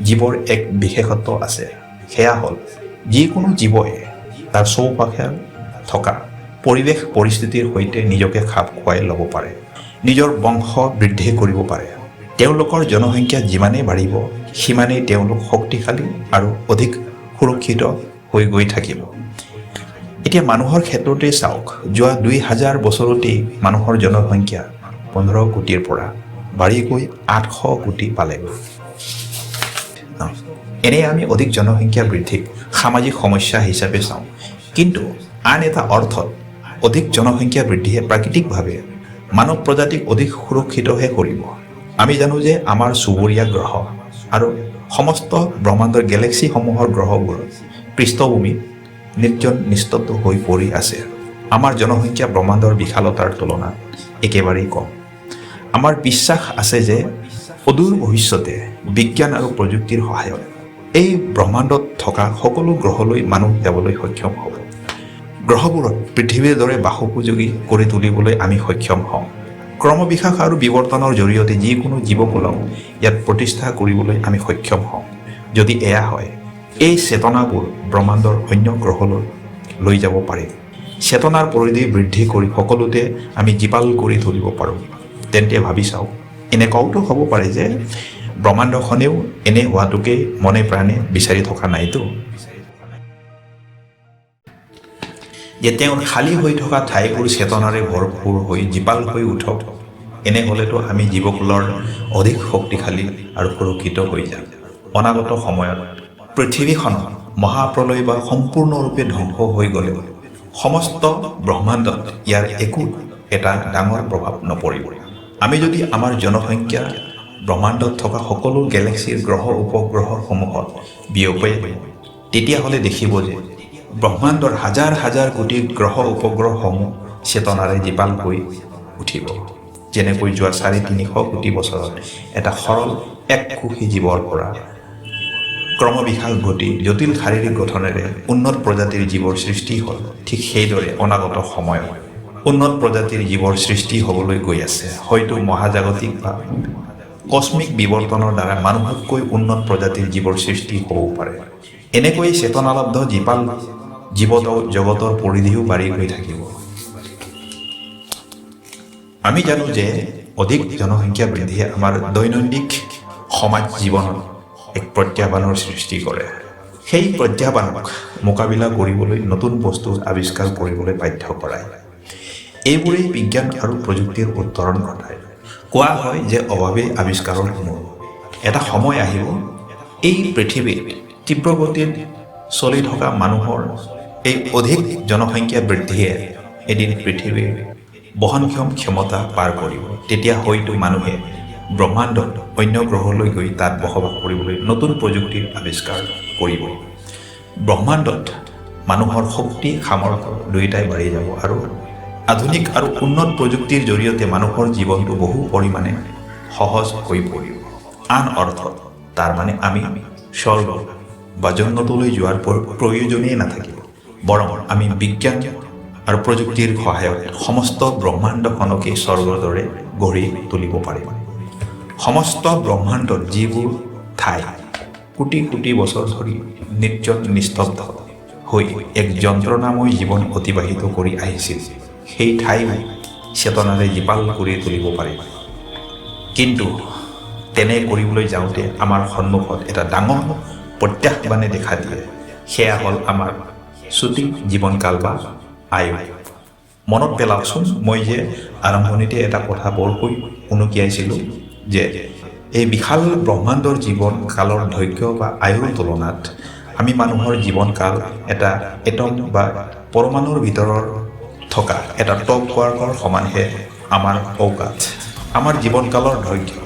B: জীৱৰ এক বিশেষত্ব আছে। সেয়া হ'ল যিকোনো জীৱই তাৰ চৌপাশে থকা পৰিৱেশ পৰিস্থিতিৰ সৈতে নিজকে খাপ খুৱাই ল'ব পাৰে, নিজৰ বংশ বৃদ্ধি কৰিব পাৰে। তেওঁলোকৰ জনসংখ্যা যিমানেই বাঢ়িব, সিমানেই তেওঁলোক শক্তিশালী আৰু অধিক সুৰক্ষিত হৈ গৈ থাকিব। এতিয়া মানুহৰ ক্ষেত্ৰতে চাওক, যোৱা 2000 বছৰতেই মানুহৰ জনসংখ্যা 15 কোটিৰ পৰা বাঢ়ি গৈ 800 কোটি পালেগৈ। এনে আমি অধিক জনসংখ্যা বৃদ্ধিক সামাজিক সমস্যা হিচাপে চাওঁ, কিন্তু আন এটা অৰ্থত অধিক জনসংখ্যা বৃদ্ধিয়ে প্ৰাকৃতিকভাৱে মানৱ প্ৰজাতিক অধিক সুৰক্ষিতহে কৰিব। আমি জানো যে আমাৰ চুবুৰীয়া গ্ৰহ আৰু সমস্ত ব্ৰহ্মাণ্ডৰ গেলেক্সিসমূহৰ গ্ৰহবোৰ পৃষ্ঠভূমিত নিস্তব্ধ হৈ পৰি আছে। আমাৰ জনসংখ্যা ব্ৰহ্মাণ্ডৰ বিশালতাৰ তুলনাত একেবাৰেই কম। আমাৰ বিশ্বাস আছে যে অদূৰ ভৱিষ্যতে বিজ্ঞান আৰু প্ৰযুক্তিৰ সহায়ত এই ব্ৰহ্মাণ্ডত থকা সকলো গ্ৰহলৈ মানুহ যাবলৈ সক্ষম হ'ব। গ্ৰহবোৰত পৃথিৱীৰ দৰে বাসোপযোগী কৰি তুলিবলৈ আমি সক্ষম হ'ম। ক্ৰমবিকাশ আৰু বিৱৰ্তনৰ জৰিয়তে যিকোনো জীৱকুলক ইয়াত প্ৰতিষ্ঠা কৰিবলৈ আমি সক্ষম হ'ম। যদি এয়া হয়, এই চেতনাবোৰ ব্ৰহ্মাণ্ডৰ অন্য গ্ৰহলৈ লৈ যাব পাৰিম। চেতনাৰ পৰিধি বৃদ্ধি কৰি সকলোতে আমি জীপাল কৰি তুলিব পাৰোঁ। তেন্তে ভাবি চাওক, এনেকুৱাওতো হ'ব পাৰে যে ব্ৰহ্মাণ্ডখনেও এনে হোৱাটোকে মনে প্ৰাণে বিচাৰি থকা নাইতো, যে তেওঁৰ খালী হৈ থকা ঠাইবোৰ চেতনাৰে ভৰপূৰ হৈ জীপাল হৈ উঠক। এনে হ'লেতো আমি জীৱকুলৰ অধিক শক্তিশালী আৰু সুৰক্ষিত হৈ যাম। অনাগত সময়ত পৃথিৱীখনত মহাপ্ৰলয় বা সম্পূৰ্ণৰূপে ধ্বংস হৈ গ'লে সমস্ত ব্ৰহ্মাণ্ডত ইয়াৰ একো এটা ডাঙৰ প্ৰভাৱ নপৰিব। আমি যদি আমাৰ জনসংখ্যা ব্ৰহ্মাণ্ডত থকা সকলো গেলেক্সিৰ গ্ৰহ উপগ্ৰহসমূহত বিয়পাই দিওঁ, তেতিয়াহ'লে দেখিব যে ব্ৰহ্মাণ্ডৰ হাজাৰ হাজাৰ কোটি গ্ৰহ উপগ্ৰহসমূহ চেতনাৰে জীপাল হৈ উঠিব। যেনেকৈ যোৱা 350 কোটি বছৰত এটা সৰল এককোষী জীৱৰ পৰা ক্ৰমবিকাশ ঘটি জটিল শাৰীৰিক গঠনেৰে উন্নত প্ৰজাতিৰ জীৱৰ সৃষ্টি হ'ল, ঠিক সেইদৰে অনাগত সময়ত উন্নত প্ৰজাতিৰ জীৱৰ সৃষ্টি হ'বলৈ গৈ আছে। হয়তো মহাজাগতিক বা কস্মিক বিৱৰ্তনৰ দ্বাৰা মানুহতকৈ উন্নত প্ৰজাতিৰ জীৱৰ সৃষ্টি হ'ব পাৰে। এনেকৈ চেতনালব্ধ জীৱত জগতৰ পৰিধিও বাঢ়ি গৈ থাকিব। আমি জানো যে অধিক জনসংখ্যা বৃদ্ধিয়ে আমাৰ দৈনন্দিন সমাজ জীৱনত এক প্ৰত্যাহ্বানৰ সৃষ্টি কৰে। সেই প্ৰত্যাহ্বানক মোকাবিলা কৰিবলৈ নতুন বস্তু আৱিষ্কাৰ কৰিবলৈ বাধ্য কৰায়। এইবোৰেই বিজ্ঞান আৰু প্ৰযুক্তিৰ উত্তৰণ ঘটায়। কোৱা হয় যে অভাৱেই আৱিষ্কাৰৰ মূল। এটা সময় আহিব এই পৃথিৱীত তীব্ৰগতিত চলি থকা মানুহৰ এই অধিক জনসংখ্যা বৃদ্ধিয়ে এদিন পৃথিৱীৰ বহনক্ষম ক্ষমতা পাৰ কৰিব। তেতিয়া হয়তো মানুহে ব্ৰহ্মাণ্ডত অন্য গ্ৰহলৈ গৈ তাত বসবাস কৰিবলৈ নতুন প্ৰযুক্তিৰ আৱিষ্কাৰ কৰিব। ব্ৰহ্মাণ্ডত মানুহৰ শক্তি সামৰ্থ্য দুয়োটাই বাঢ়ি যাব আৰু আধুনিক আৰু উন্নত প্ৰযুক্তিৰ জৰিয়তে মানুহৰ জীৱনটো বহু পৰিমাণে সহজ হৈ পৰিব। আন অৰ্থত তাৰমানে আমি স্বৰ্গ বা জন্নতলৈ যোৱাৰ প্ৰয়োজনেই নাথাকিব, বৰং আমি বিজ্ঞান আৰু প্ৰযুক্তিৰ সহায়ত সমস্ত ব্ৰহ্মাণ্ডখনকে স্বৰ্গৰ দৰে গঢ়ি তুলিব পাৰিম। সমস্ত ব্ৰহ্মাণ্ডত যিবোৰ ঠাই কোটি কোটি বছৰ ধৰি নিৰ্জন নিস্তব্ধ হৈ এক যন্ত্ৰণাময় জীৱন অতিবাহিত কৰি আহিছিল, সেই ঠাই চেতনাৰে জীপাল কৰি তুলিব পাৰিম। কিন্তু তেনে কৰিবলৈ যাওঁতে আমাৰ সন্মুখত এটা ডাঙৰ প্ৰত্যাহ্বানে দেখা দিয়ে। সেয়া হ'ল আমাৰ চুটি জীৱনকাল বা আয়ু। মনত পেলাওকচোন, মই যে আৰম্ভণিতে এটা কথা বৰকৈ উনুকিয়াইছিলোঁ যে এই বিশাল ব্ৰহ্মাণ্ডৰ জীৱন কালৰ দৈৰ্ঘ্য বা আয়ুৰ তুলনাত আমি মানুহৰ জীৱনকাল এটা এটম বা পৰমাণুৰ ভিতৰত থকা এটা টপ কোৱাৰ্কৰ সমানহে আমাৰ ঔকাত। আমাৰ জীৱনকালৰ দৈৰ্ঘ্য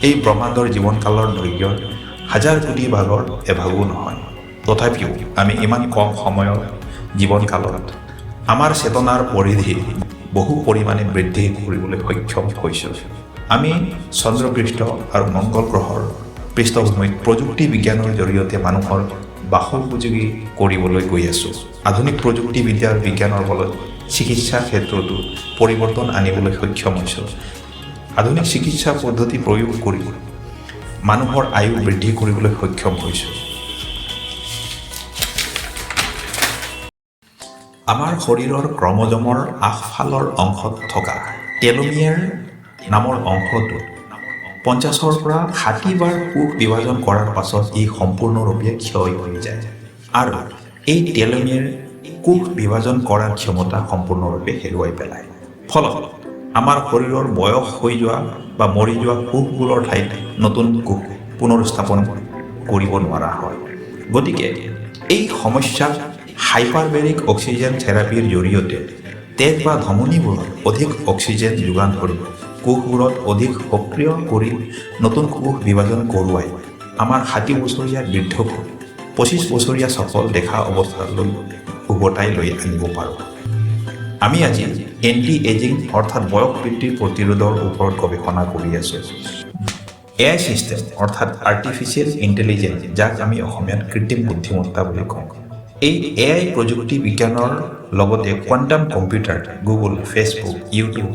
B: এই ব্ৰহ্মাণ্ডৰ জীৱনকালৰ দৈৰ্ঘ্যৰ হাজাৰ কোটি ভাগৰ এভাগো নহয়। তথাপিও আমি ইমান কম সময়ৰ জীৱনকালত আমাৰ চেতনাৰ পৰিধি বহু পৰিমাণে বৃদ্ধি কৰিবলৈ সক্ষম হৈছোঁ। আমি চন্দ্ৰপৃষ্ঠ আৰু মংগল গ্ৰহৰ পৃষ্ঠভূমিত প্ৰযুক্তি বিজ্ঞানৰ জৰিয়তে মানুহৰ বাসোপযোগী কৰিবলৈ গৈ আছোঁ। আধুনিক প্ৰযুক্তিবিদ্যাৰ বিজ্ঞানৰ বলত চিকিৎসা ক্ষেত্ৰতো পৰিৱৰ্তন আনিবলৈ সক্ষম হৈছোঁ। আধুনিক চিকিৎসা পদ্ধতি প্ৰয়োগ কৰি মানুহৰ আয়ু বৃদ্ধি কৰিবলৈ সক্ষম হৈছোঁ। আমাৰ শৰীৰৰ ক্ৰমজমৰ আগফালৰ অংশত থকা টেলোমিয়াৰ নামৰ অংশটো 50ৰ পৰা 60 বাৰ কোষ বিভাজন কৰাৰ পাছত ই সম্পূৰ্ণৰূপে ক্ষয় হৈ যায় আৰু এই টেলোমিয়াৰ কোষ বিভাজন কৰাৰ ক্ষমতা সম্পূৰ্ণৰূপে হেৰুৱাই পেলায়। ফলত আমাৰ শৰীৰৰ বয়স হৈ যোৱা বা মৰি যোৱা কোষবোৰৰ ঠাইত নতুন কোষ পুনৰুস্থাপন কৰিব নোৱাৰা হয়। গতিকে এই সমস্যাক হাইপাৰবেৰিক অক্সিজেন থেৰাপিৰ জৰিয়তে তেজ বা ধমনীবোৰত অধিক অক্সিজেন যোগান ধৰি কোষবোৰত অধিক সক্ৰিয় কৰি নতুন কোষ বিভাজন কৰোৱাই আমাৰ 60 বছৰীয়া বৃদ্ধক 25 বছৰীয়া সফল দেখা অৱস্থালৈ উভতাই লৈ আনিব পাৰোঁ। আমি আজি এণ্টি এজিং অৰ্থাৎ বয়স বৃদ্ধি প্ৰতিৰোধৰ ওপৰত গৱেষণা কৰি আছোঁ। AI চিষ্টেম অৰ্থাৎ আৰ্টিফিচিয়েল ইণ্টেলিজেঞ্চ, যাক আমি অসমীয়াত কৃত্ৰিম বুদ্ধিমত্তা বুলি কওঁ। এই AI প্ৰযুক্তি বিজ্ঞানৰ লগতে quantum computer, Google, Facebook, YouTube,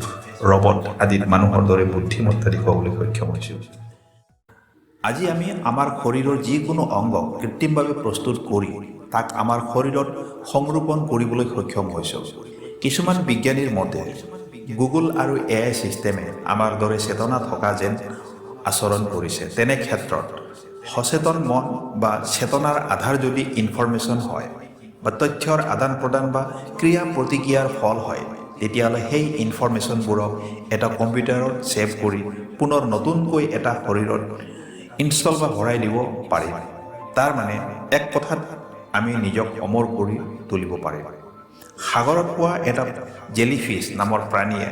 B: robot আদিত মানুহৰ দৰে বুদ্ধিমত্তা দেখুৱাবলৈ সক্ষম হৈছোঁ। আজি আমি আমাৰ শৰীৰৰ যিকোনো অংগ কৃত্ৰিমভাৱে প্ৰস্তুত কৰি তাক আমাৰ শৰীৰত সংৰোপণ কৰিবলৈ সক্ষম হৈছোঁ। কিছুমান বিজ্ঞানীৰ মতে গুগল আৰু AI চিষ্টেমে আমাৰ দৰে চেতনা থকা যেন আচৰণ কৰিছে। তেনে ক্ষেত্ৰত সচেতন মন বা চেতনাৰ আধাৰ যদি ইনফৰমেশ্যন হয় বা তথ্যৰ আদান প্ৰদান বা ক্ৰিয়া প্ৰতিক্ৰিয়াৰ ফল হয়, তেতিয়াহ'লে সেই ইনফৰমেশ্যনবোৰক এটা কম্পিউটাৰত ছেভ কৰি পুনৰ নতুনকৈ এটা শৰীৰত ইনষ্টল বা ভৰাই দিব পাৰিম। তাৰ মানে এক কথাত আমি নিজক অমৰ কৰি তুলিব পাৰিম। সাগৰত পোৱা এটা জেলিফিছ নামৰ প্ৰাণীয়ে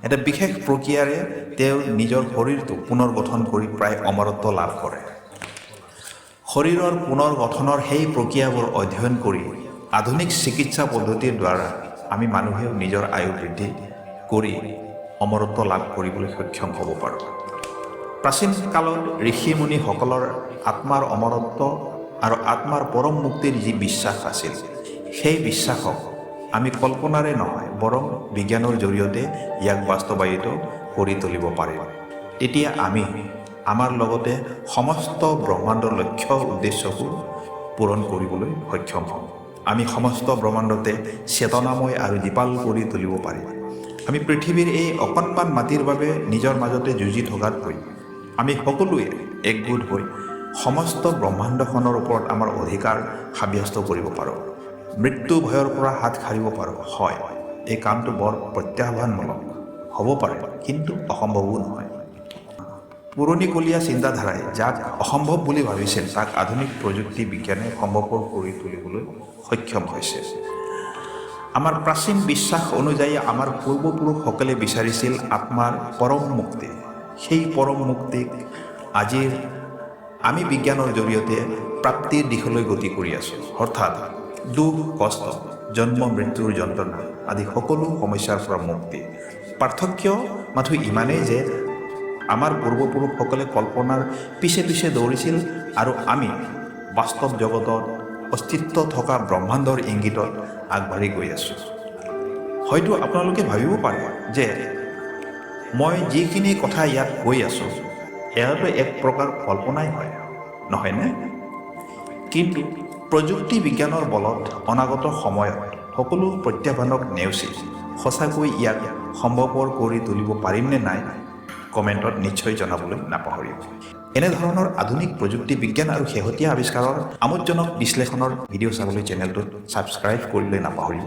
B: এটা বিশেষ প্ৰক্ৰিয়াৰে তেওঁ নিজৰ শৰীৰটো পুনৰ গঠন কৰি প্ৰায় অমৰত্ব লাভ কৰে। শৰীৰৰ পুনৰ গঠনৰ সেই প্ৰক্ৰিয়াবোৰ অধ্যয়ন কৰি আধুনিক চিকিৎসা পদ্ধতিৰ দ্বাৰা আমি মানুহেও নিজৰ আয়ু বৃদ্ধি কৰি অমৰত্ব লাভ কৰিবলৈ সক্ষম হ'ব পাৰোঁ। প্ৰাচীন কালত ঋষি মুনিসকলৰ আত্মাৰ অমৰত্ব আৰু আত্মাৰ পৰম মুক্তিৰ যি বিশ্বাস আছিল, সেই বিশ্বাসক আমি কল্পনাৰে নহয় বৰং বিজ্ঞানৰ জৰিয়তে ইয়াক বাস্তৱায়িত কৰি তুলিব পাৰিম। তেতিয়া আমি আমাৰ লগতে সমস্ত ব্ৰহ্মাণ্ডৰ লক্ষ্য উদ্দেশ্যকো পূৰণ কৰিবলৈ সক্ষম হ'ম। আমি সমস্ত ব্ৰহ্মাণ্ডতে চেতনাময় আৰু দীপাল কৰি তুলিব পাৰিম। আমি পৃথিৱীৰ এই অকণমান মাটিৰ বাবে নিজৰ মাজতে যুঁজি থকাতকৈ আমি সকলোৱে একগোট হৈ সমস্ত ব্ৰহ্মাণ্ডখনৰ ওপৰত আমাৰ অধিকাৰ সাব্যস্ত কৰিব পাৰোঁ। মৃত্যু ভয়ৰ পৰা হাত সাৰিব পাৰোঁ। হয়, এই কামটো বৰ প্ৰত্যাহ্বানমূলক হ'ব পাৰে, কিন্তু অসম্ভৱো নহয়। পুৰণিকলীয়া চিন্তাধাৰাই যাক অসম্ভৱ বুলি ভাবিছিল, তাক আধুনিক প্ৰযুক্তি বিজ্ঞানে সম্ভৱপৰ কৰি তুলিবলৈ সক্ষম হৈছে। আমাৰ প্ৰাচীন বিশ্বাস অনুযায়ী আমাৰ পূৰ্বপুৰুষসকলে বিচাৰিছিল আত্মাৰ পৰম মুক্তি। সেই পৰম মুক্তিক আজিৰ আমি বিজ্ঞানৰ জৰিয়তে প্ৰাপ্তিৰ দিশলৈ গতি কৰি আছোঁ। অৰ্থাৎ দুখ, কষ্ট, জন্ম মৃত্যুৰ যন্ত্ৰণা আদি সকলো সমস্যাৰ পৰা মুক্তি। পাৰ্থক্য মাথো ইমানেই যে আমাৰ পূৰ্বপুৰুষসকলে কল্পনাৰ পিছে পিছে দৌৰিছিল আৰু আমি বাস্তৱ জগতত অস্তিত্ব থকা ব্ৰহ্মাণ্ডৰ ইংগিতত আগবাঢ়ি গৈ আছোঁ। হয়তো আপোনালোকে ভাবিব পাৰে যে মই যিখিনি কথা ইয়াত কৈ আছোঁ এয়াতো এক প্ৰকাৰ কল্পনাই হয়, নহয়নে? কিন্তু প্ৰযুক্তি বিজ্ঞানৰ বলত অনাগত সময়ত সকলো প্ৰত্যাহ্বানক নেওচি সঁচাকৈ ইয়াক সম্ভৱপৰ কৰি তুলিব পাৰিম নে নাই, কমেণ্টত নিশ্চয় জনাবলৈ নাপাহৰিব। এনেধৰণৰ আধুনিক প্ৰযুক্তি বিজ্ঞান আৰু শেহতীয়া আৱিষ্কাৰৰ আমোদজনক বিশ্লেষণৰ ভিডিঅ' চাবলৈ চেনেলটোত ছাবস্ক্ৰাইব কৰিবলৈ নাপাহৰিব।